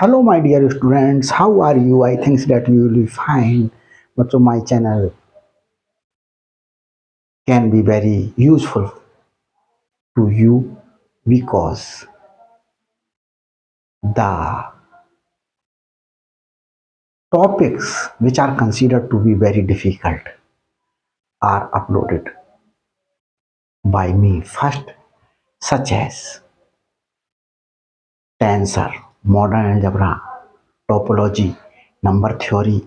Hello, my dear students. How are you? I think that you will be fine. But my channel can be very useful to you because the topics which are considered to be very difficult are uploaded by me first, such as tensor, modern algebra, topology, number theory,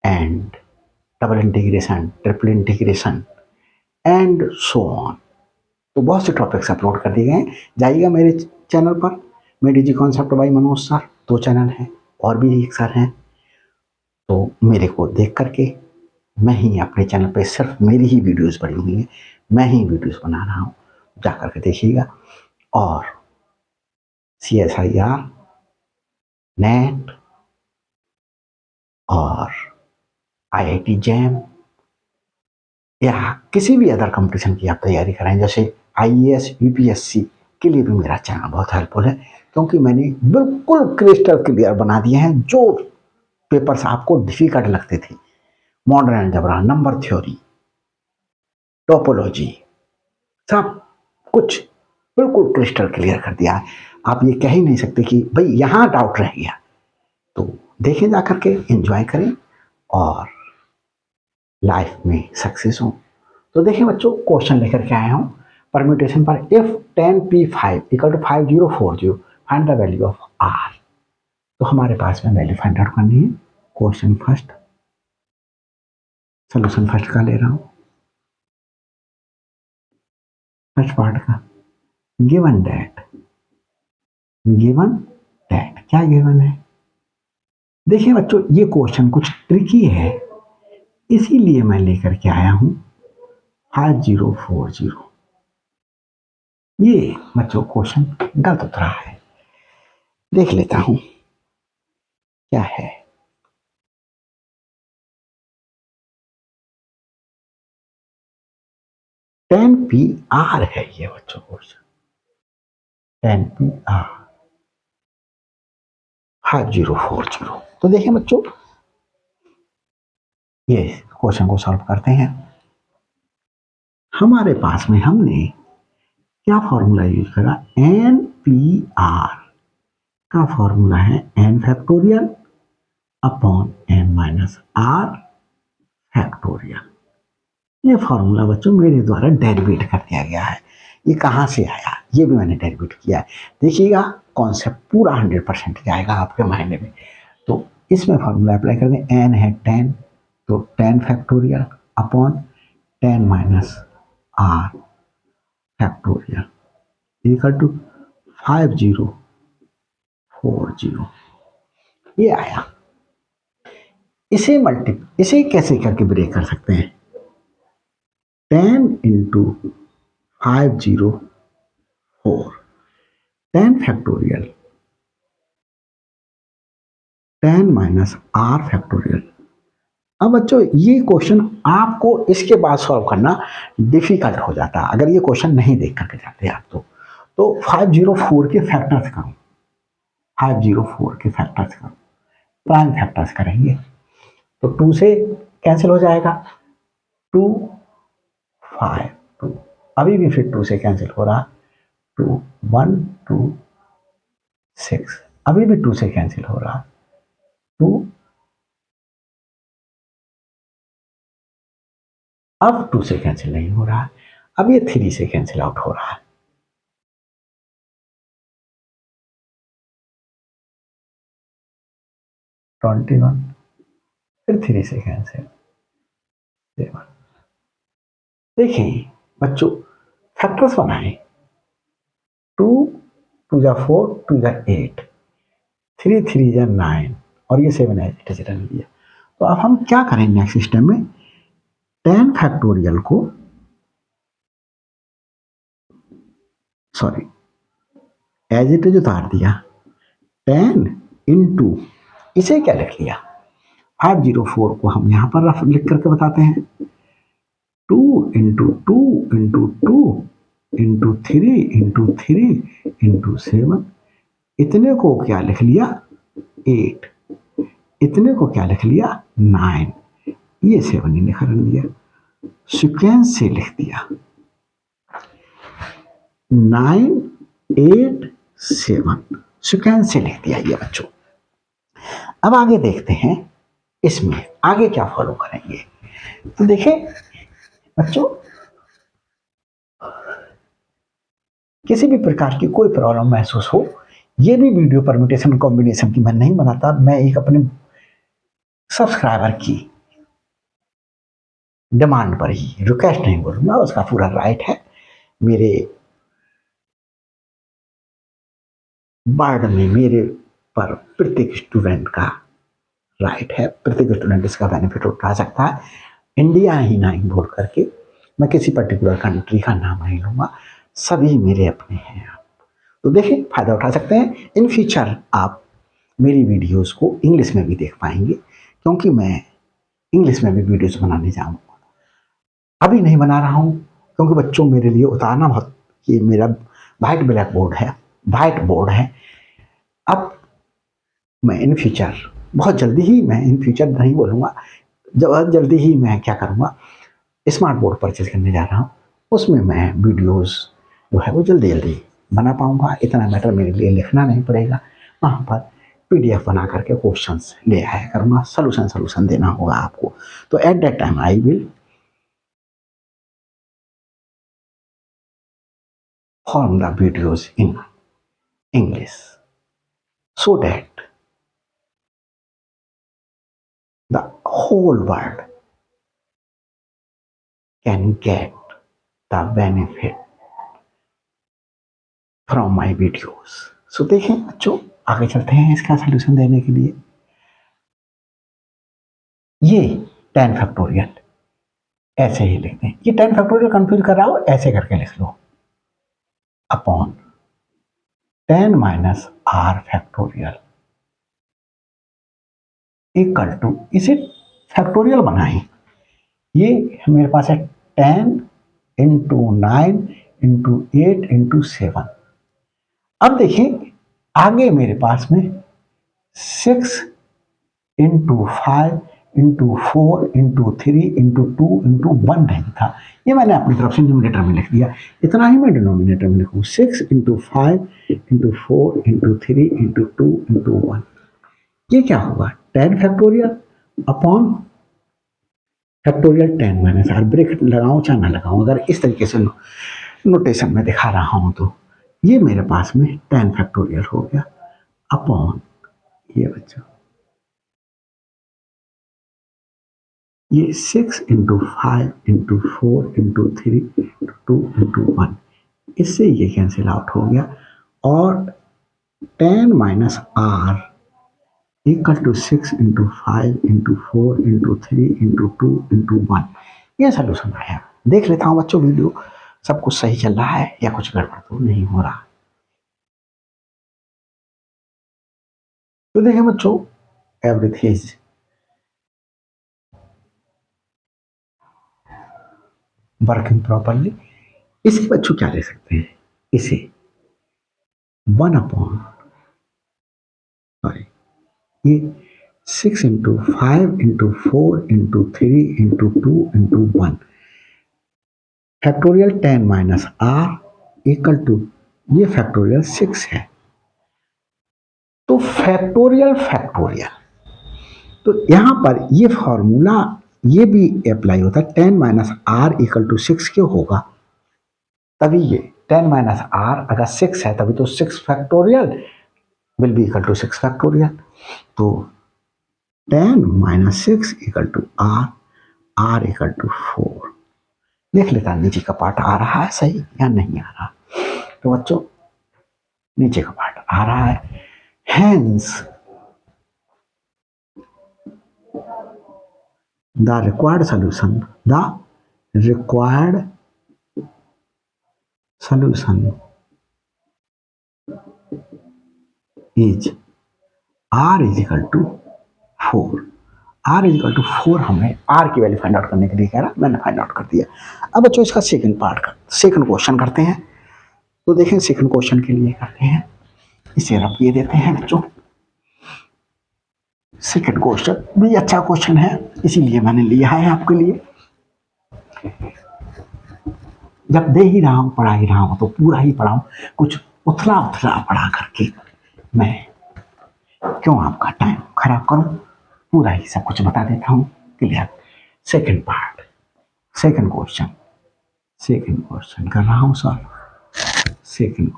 and double integration, triple integration, and so on. तो बहुत से topics upload कर दिए गए हैं। जाइएगा मेरे channel पर, Medi G concept by Manoj sir, 2 channel हैं और भी एक सर हैं। तो मेरे को देख करके मैं ही अपने चैनल पे सिर्फ मेरी ही वीडियोस बनी हुई हैं, मैं ही वीडियोस बना रहा हूँ, जा करके देखिएगा। और CSIR, नेट और IIT जैम या किसी भी अदर कंपटीशन की आप तैयारी करें, जैसे IAS UPSC के लिए भी मेरा चैनल बहुत हेल्पफुल है, क्योंकि मैंने बिल्कुल क्रिस्टल क्लियर बना दिए हैं जो पेपर्स आपको डिफिकल्ट लगते थे। Modern algebra, number theory, topology, सब कुछ बिल्कुल क्रिस्टल क्लियर कर दिया है। आप ये कह ही नहीं सकते कि भाई यहाँ डाउट रह गया। तो देखें, जा करके एंजॉय करें और लाइफ में सक्सेस हो। तो देखिए बच्चों, क्वेश्चन लेकर के आया हूँ परम्यूटेशन पर। If 10p5 equal to 5040 find the value of r। तो हमारे पास में वैल्यू फाइंड आउट करनी है। क्वेश्चन फर्स्ट, सोल्यूशन फर्स्ट का ले रहा हूँ, फर्स्ट पार्ट का। गिवन दैट क्या गिवन है? देखिए बच्चों, ये क्वेश्चन कुछ ट्रिकी है, इसीलिए मैं लेकर के आया हूँ 5040। ये बच्चों क्वेश्चन गलत उतरा है। देख लेता हूं क्या है। टेन पी आर है ये बच्चों क्वेश्चन, 10PR 5040। तो देखिए बच्चों, ये क्वेश्चन को सॉल्व करते हैं। हमारे पास में हमने क्या फॉर्मूला यूज करा? NPR का फॉर्मूला है n factorial upon n minus r factorial. ये फॉर्मूला बच्चों मेरे द्वारा डेरिवेट कर दिया गया है। ये कहाँ से आया, ये भी मैंने डेरिवेट किया है। देखिएगा, कॉन्सेप्ट पूरा 100% जाएगा आपके माइंड में। तो इसमें फॉर्मूला अप्लाई कर दें। n है 10, तो 10 factorial upon 10 minus r factorial equal to 5040। ये आया। इसे कैसे करके ब्रेक कर सकते हैं? 10 into 504, 10 factorial 10 minus r factorial. अब बच्चों, ये क्वेश्चन आपको इसके बाद सॉल्व करना डिफिकल्ट हो जाता है अगर ये क्वेश्चन नहीं देख करके जाते आप। तो 504 के फैक्टर्स करो, 504 के फैक्टर्स करो, प्राइम फैक्टर्स करेंगे तो 2 से कैंसिल हो जाएगा, 2 5 2, अभी भी फिर 2 से कैंसिल हो रहा, 2 1 2 6, अभी भी 2 से कैंसिल हो रहा, 2, अब 2 से कैंसिल नहीं हो रहा, अब ये 3 से कैंसिल आउट हो रहा है। ट्वेंटी वन, फिर 3 से कैंसिल 7। देखें बच्चों, फैक्टर्स बनाए, 2 2 जा 4, 2 जा 8, 3 3 जा 9 और ये 7 है रन दिया। तो अब हम क्या करें नेक्स्ट सिस्टम में? 10 फैक्टोरियल को, सॉरी एज इट इज उतार दिया, 10 इंटू, इसे क्या लिख लिया? 504 को हम यहां पर लिख करके बताते हैं, 2 into 2 into 2 into 3 into 3 into 7, इतने को क्या लिख लिया 8, इतने को क्या लिख लिया 9, ये 7 ही लिख दिया, सीक्वेंस से लिख दिया 9 8 7, सीक्वेंस से लिख दिया ये बच्चों। अब आगे देखते हैं इसमें आगे क्या फॉलो करेंगे। तो देखें बच्चों, किसी भी प्रकार की कोई प्रॉब्लम महसूस हो, ये भी वीडियो परम्यूटेशन कॉम्बिनेशन की मैं नहीं बनाता, मैं एक अपने सब्सक्राइबर की डिमांड पर ही, रिक्वेस्ट नहीं बोलूंगा, उसका पूरा राइट है, मेरे वार्ड में मेरे पर प्रत्येक स्टूडेंट का राइट है, प्रत्येक स्टूडेंट इसका बेनिफिट उठा सकता है। इंडिया ही नहीं बोल करके मैं किसी पर्टिकुलर कंट्री का नाम नहीं लूंगा, सभी मेरे अपने हैं। तो देखिए फायदा उठा सकते हैं। इन फ्यूचर आप मेरी वीडियोस को इंग्लिश में भी देख पाएंगे, क्योंकि मैं इंग्लिश में भी वीडियोस बनाने जाऊंगा। अभी नहीं बना रहा हूँ क्योंकि बच्चों मेरे लिए उतारना बहुत, ये मेरा वाइट ब्लैक बोर्ड है, वाइट बोर्ड है। अब मैं इन फ्यूचर बहुत जल्दी ही, मैं इन फ्यूचर नहीं बोलूँगा, बहुत जल्दी ही मैं क्या करूँगा, स्मार्ट बोर्ड परचेज करने जा रहा हूँ, उसमें मैं वीडियोस जो है वो जल्दी जल्दी बना पाऊँगा। इतना मैटर मेरे लिए लिखना नहीं पड़ेगा, वहाँ पर PDF बना करके क्वेश्चंस ले आया करूँगा, सोल्यूशन देना होगा आपको। तो at that time I will form the videos in English so that the whole world can get the benefit from my videos. So देखें बच्चों, आगे चलते हैं इसका सोल्यूशन देने के लिए। ये 10 फैक्टोरियल ऐसे ही लिखते हैं, ये 10 फैक्टोरियल कंफ्यूज कर रहा हो ऐसे करके लिख लो, upon 10 minus r factorial equal to, इसे फैक्टोरियल बनाएं, ये मेरे पास है 10 इंटू 9 इंटू 8 इंटू 7। अब देखिए आगे मेरे पास में 6 into 5 into 4 into 3 into 2 into 1 नहीं था, ये मैंने अपनी तरफ से न्यूमिनेटर में लिख दिया, इतना ही मैं डिनोमिनेटर में लिखूँ 6 into 5 into 4 into 3 into 2 into 1। ये क्या होगा 10 factorial upon factorial 10 minus R, bracket लगाऊं चाहे ना लगाऊं, अगर इस तरीके से नोटेशन में दिखा रहा हूं तो ये मेरे पास में 10 फैक्टोरियल हो गया अपॉन ये बच्चों, ये 6 into 5 into 4 into 3 into 2 into 1, इससे ये कैंसिल आउट हो गया, और 10 minus R equal to 6 into 5 into 4 into 3 into 2 into 1। ये सोल्यूशन है। देख लेता हूँ बच्चों वीडियो सब कुछ सही चल रहा है या कुछ गड़बड़ तो नहीं हो रहा। तो देखिए बच्चों, एवरीथिंग इज वर्किंग प्रॉपरली। इसे बच्चों क्या ले सकते हैं, इसे 1 अपॉन, सॉरी, ये 6 into 5 into 4 into 3 into 2 into 1 factorial 10 minus R equal to, ये फैक्टोरियल 6 है, तो फैक्टोरियल फैक्टोरियल, तो यहां पर ये फॉर्मूला ये भी अप्लाई होता है, 10 माइनस आर इक्वल टू 6 क्यों होगा, तभी ये 10 माइनस आर अगर 6 है तभी तो 6 factorial will be equal to 6 factorial, तो 10 minus 6 equal to R, R equal to 4। देख लेता नीचे का पार्ट आ रहा है सही या नहीं आ रहा। तो बच्चों नीचे का पार्ट आ रहा है, hence the required solution is r is equal to 4, R equal to 4 हमने आर की वैल्यू फाइंड आउट करने के लिए कह रहा, मैंने फाइंड आउट कर दिया। अब बच्चों इसका सेकंड क्वेश्चन करते हैं। तो देखें सेकंड क्वेश्चन के लिए करते हैं, इसे रख ये देते हैं बच्चों। सेकंड क्वेश्चन भी अच्छा क्वेश्चन है, इसीलिए मैंने लिया है आपके लिए। जब दे ही रहा हूं पढ़ा ही रहा हूं तो पूरा ही पढ़ाऊं, कुछ उथला उथला पढ़ा करके मैं क्यों आपका टाइम खराब करूं, पूरा ही सब कुछ बता देता हूं clear. Second part, second question कर रहा हूं सर। सेकंड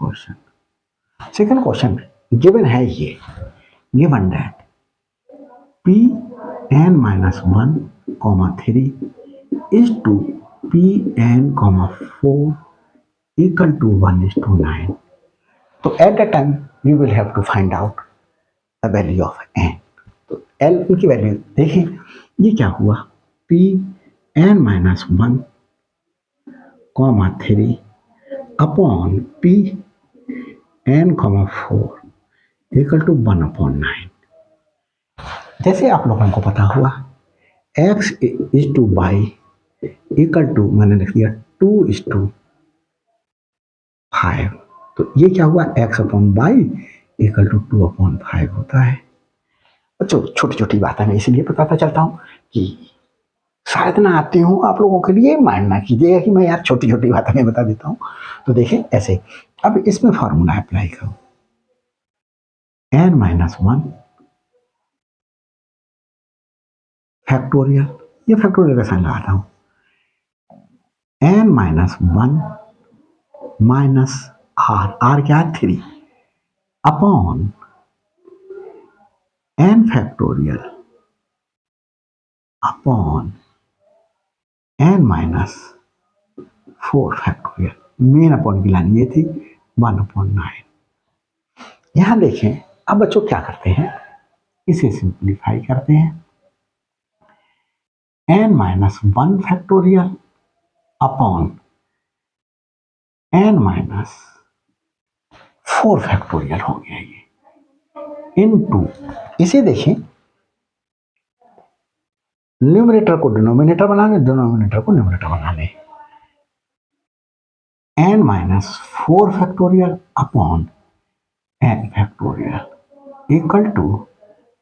क्वेश्चन गिवन है ये, given that P N minus 1 3 is to Pn, 4 equal to 1:9. तो at that time you will have to find out the value of n. तो L की value देखें, ये क्या हुआ, Pn minus 1 3 upon Pn 4 equal to 1/9। जैसे आप लोगों को पता हुआ x is to y equal to, मैंने लिख दिया 2:5। तो ये क्या हुआ, x upon Y equal to 2/5 होता है। बच्चों छोटी छोटी बातें मैं इसलिए बताता चलता हूँ कि शायद ना आती हूँ आप लोगों के लिए माइंड ना कीजिएगा कि मैं यार छोटी छोटी बातें मैं बता देता हूँ। तो देखें ऐसे, अब इसमें फॉर्मूला अप्लाई करो, n माइनस 1 फैक्टोरियल, ये फैक्टोरियल का साइन लगाता हूँ, n माइनस 1 माइनस आर क्या है 3 upon n factorial upon n minus 4 factorial, main upon की लाइन ये थी 1/9। यहां देखें, अब बच्चों क्या करते हैं, इसे सिंप्लीफाई करते हैं, n minus 1 factorial upon n minus 4 factorial हो गया ये, इनटू, इसे देखें न्यूमरेटर को डिनोमिनेटर बना लें, डिनोमिनेटर को न्यूमरेटर बना लें, n minus 4 factorial upon n factorial equal to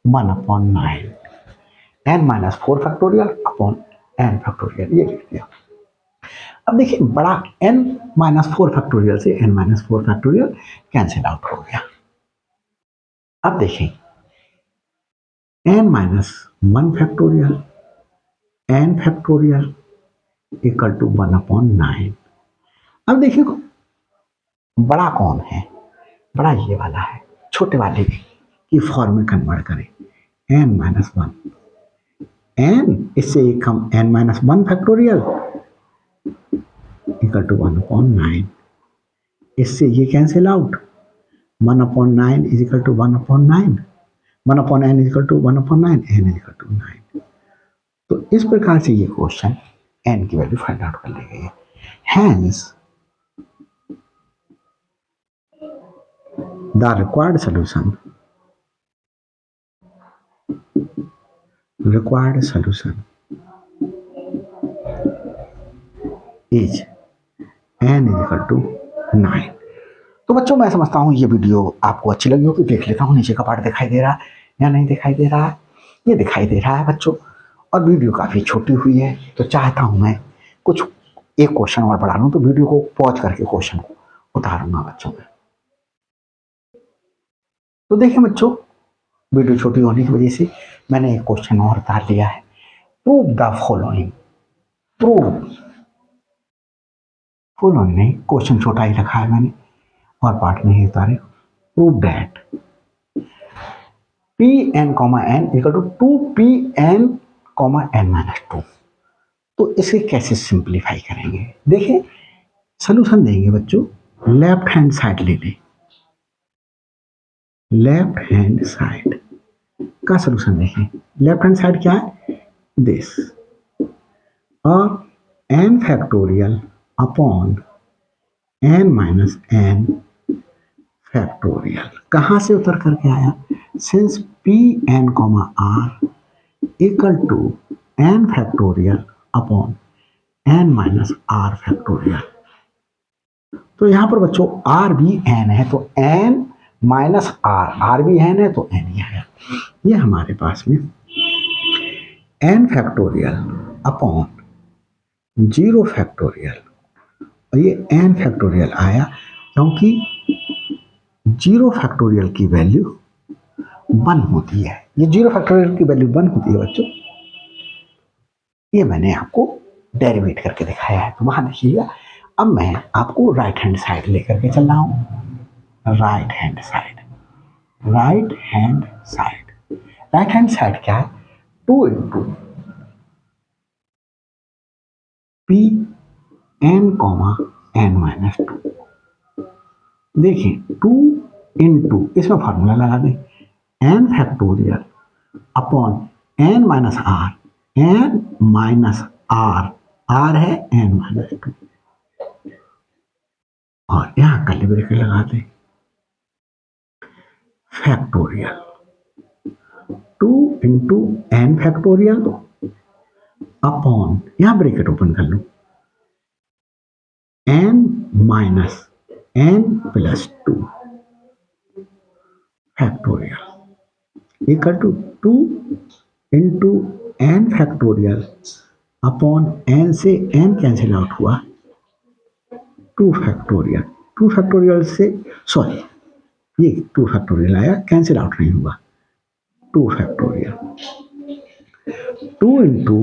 1/9। n minus 4 factorial upon n factorial, ये लिख दिया। अब देखिए बड़ा n माइनस 4 फैक्टोरियल से n minus 4 factorial cancel out हो गया। अब देखें n minus 1 factorial n factorial equal to 1/9। अब देखिए बड़ा कौन है, बड़ा ये वाला है, छोटे वाले की फॉर्म में कन्वर्ट करें, n माइनस 1 n, इससे कम n minus 1 factorial equal to 1/9, इससे ये cancel out, 1/9 is equal to 1/9, 1/n is equal to 1/9, n is equal to 9। तो इस प्रकार से ये क्वेश्चन n की वैल्यू फाइंड आउट कर ली गई है। Hence the required solution is n is equal to 9। तो बच्चों मैं समझता हूँ ये वीडियो आपको अच्छी लगी होगी। देख लेता हूँ नीचे का पार्ट दिखाई दे रहा है या नहीं दिखाई दे रहा है, ये दिखाई दे रहा है बच्चों, और वीडियो काफ़ी छोटी हुई है, तो चाहता हूँ मैं कुछ एक क्वेश्चन और बढ़ा लूँ, तो वीडियो को पॉज करके क्वेश्चन को उतारूंगा बच्चों में। तो देखिए बच्चों वीडियो छोटी होने की वजह से मैंने एक क्वेश्चन और उतार लिया है, प्रूव द फॉलोइंग, फॉलोइंग नहीं, क्वेश्चन छोटा ही रखा है मैंने और पार्ट नहीं उतारे, prove that Pn, n equal to 2Pn, n minus 2। तो इसे कैसे सिंप्लीफाई करेंगे, देखिए सॉल्यूशन देंगे बच्चों, लेफ्ट हैंड साइड ले लें, लेफ्ट हैंड साइड का सॉल्यूशन देखें, लेफ्ट हैंड साइड क्या है, दिस, और n factorial upon n minus n factorial कहाँ से उतर करके आया, since Pn, r equal to N factorial upon N minus R factorial. तो यहां पर बच्चों आर भी एन है तो एन माइनस आर भी एन है तो एन ही है। ये हमारे पास में N factorial upon zero factorial, और ये एन फैक्टोरियल आया क्योंकि जीरो फैक्टोरियल की वैल्यू 1 होती है। ये जीरो फैक्टोरियल की वैल्यू 1 होती है बच्चों, ये मैंने आपको डेरिवेट करके दिखाया है। तो वहां देखिएगा, अब मैं आपको राइट हैंड साइड लेकर के चल रहा हूं। Right hand side, right hand side, right hand side क्या है? 2 into P N comma N minus 2। देखिए 2 इंटू, इसमें फॉर्मूला लगा दें, N factorial upon N minus R, N minus R, R है एन माइनस 2, और यहां कर्ली ब्रैकेट लगा दें, factorial 2 into N factorial upon, यहां ब्रैकेट ओपन कर लो, N minus N plus 2 factorial equal to 2 into N factorial upon N से N cancel out हुआ 2 फैक्टोरियल, 2 फैक्टोरियल से सॉरी ये 2 फैक्टोरियल आया, कैंसिल आउट नहीं हुआ, 2 factorial 2 into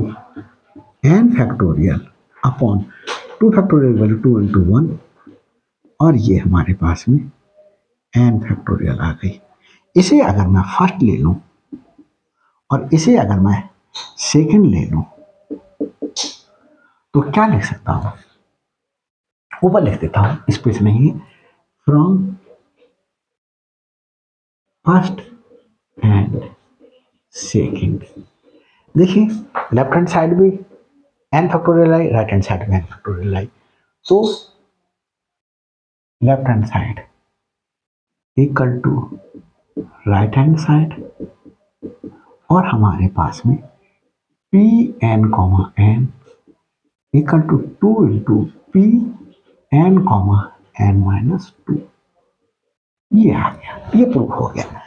N factorial upon 2 factorial value 2 into 1, और ये हमारे पास में एन फैक्टोरियल आ गई। इसे अगर मैं फर्स्ट ले लूं और इसे अगर मैं सेकंड ले लूं तो क्या लिख सकता हूं? ऊपर लिख देता हूं, स्पेस नहीं है, फ्रॉम फर्स्ट एंड सेकंड। देखिए लेफ्ट हैंड साइड भी एन फैक्टोरियल आई, राइट हैंड साइड में एन फैक्टोरियल आई, तो left hand side equal to right hand side, और हमारे पास में P N comma N equal to 2 into P N comma N minus 2। ये आ गया, ये प्रूफ हो गया।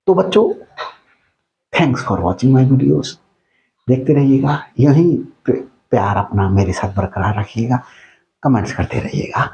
तो बच्चों thanks for watching my videos, देखते रहिएगा, यही प्यार अपना मेरे साथ बरकरार रखिएगा, कमेंट्स करते रहिएगा।